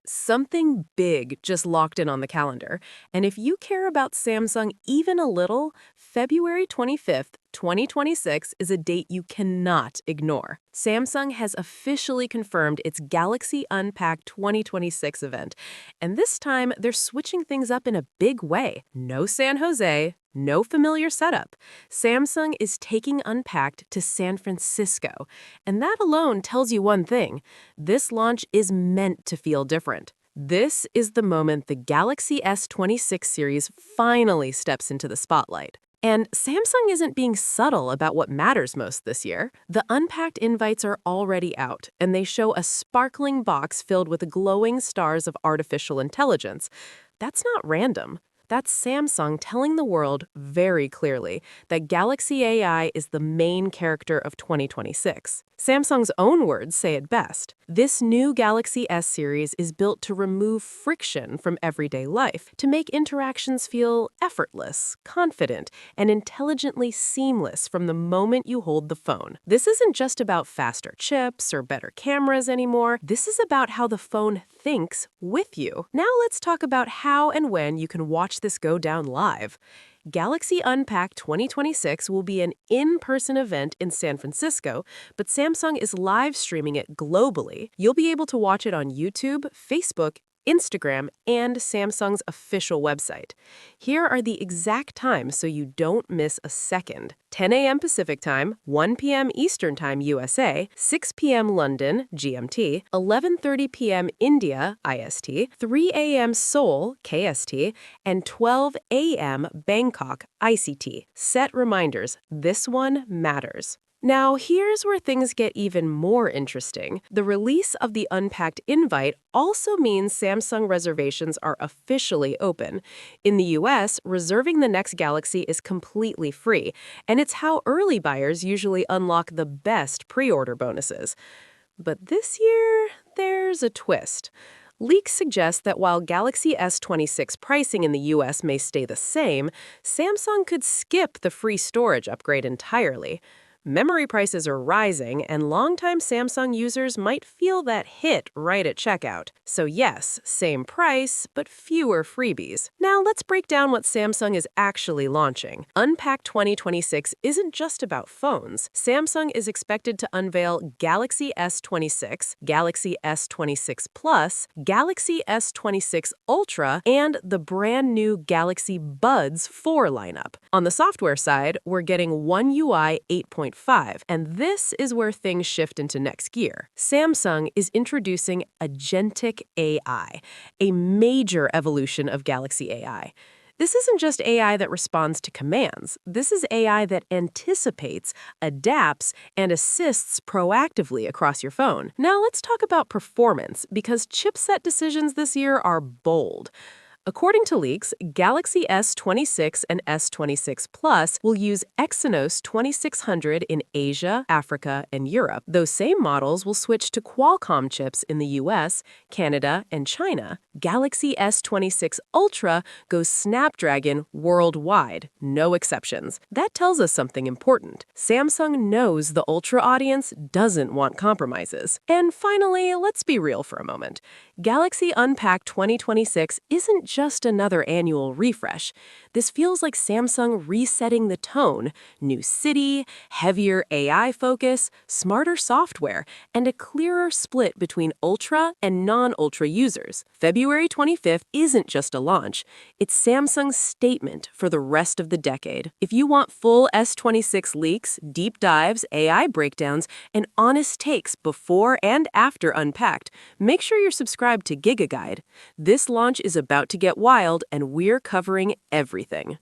Something big just locked in on the calendar. And if you care about Samsung even a little, February 25th, 2026 is a date you cannot ignore. Samsung has officially confirmed its Galaxy Unpacked 2026 event. And this time, they're switching things up in a big way. No San Jose, no familiar setup. Samsung is taking Unpacked to San Francisco. And that alone tells you one thing. This launch is meant to feel different. This is the moment the Galaxy S26 series finally steps into the spotlight. And Samsung isn't being subtle about what matters most this year. The Unpacked invites are already out, and they show a sparkling box filled with glowing stars of artificial intelligence. That's not random. That's Samsung telling the world very clearly that Galaxy AI is the main character of 2026. Samsung's own words say it best. This new Galaxy S series is built to remove friction from everyday life, to make interactions feel effortless, confident, and intelligently seamless from the moment you hold the phone. This isn't just about faster chips or better cameras anymore. This is about how the phone thinks with you. Now let's talk about how and when you can watch this go down live. Galaxy Unpacked 2026 will be an in-person event in San Francisco, but Samsung is live streaming it globally. You'll be able to watch it on YouTube, Facebook, Instagram, and Samsung's official website. Here are the exact times so you don't miss a second. 10 a.m. Pacific Time, 1 p.m. Eastern Time USA, 6 p.m. London, GMT, 11:30 p.m. India, IST, 3 a.m. Seoul, KST, and 12 a.m. Bangkok, ICT. Set reminders. This one matters. Now, here's where things get even more interesting. The release of the Unpacked invite also means Samsung reservations are officially open. In the US, reserving the next Galaxy is completely free, and it's how early buyers usually unlock the best pre-order bonuses. But this year, there's a twist. Leaks suggest that while Galaxy S26 pricing in the US may stay the same, Samsung could skip the free storage upgrade entirely. Memory prices are rising, and longtime Samsung users might feel that hit right at checkout. So yes, same price, but fewer freebies. Now let's break down what Samsung is actually launching. Unpacked 2026 isn't just about phones. Samsung is expected to unveil Galaxy S26, Galaxy S26 Plus, Galaxy S26 Ultra, and the brand new Galaxy Buds 4 lineup. On the software side, we're getting One UI 8.5, and this is where things shift into next gear. Samsung is introducing Agentic AI, a major evolution of Galaxy AI. This isn't just AI that responds to commands. This is AI that anticipates, adapts, and assists proactively across your phone. Now let's talk about performance, because chipset decisions this year are bold. According to leaks, Galaxy S26 and S26 Plus will use Exynos 2600 in Asia, Africa, and Europe. Those same models will switch to Qualcomm chips in the US, Canada, and China. Galaxy S26 Ultra goes Snapdragon worldwide, no exceptions. That tells us something important. Samsung knows the Ultra audience doesn't want compromises. And finally, let's be real for a moment. Galaxy Unpacked 2026 isn't just another annual refresh. This feels like Samsung resetting the tone. New city, heavier AI focus, smarter software, and a clearer split between Ultra and non-Ultra users. February 25th isn't just a launch. It's Samsung's statement for the rest of the decade. If you want full S26 leaks, deep dives, AI breakdowns, and honest takes before and after Unpacked, make sure you're subscribed to Giga Guide. This launch is about to get wild, and we're covering everything.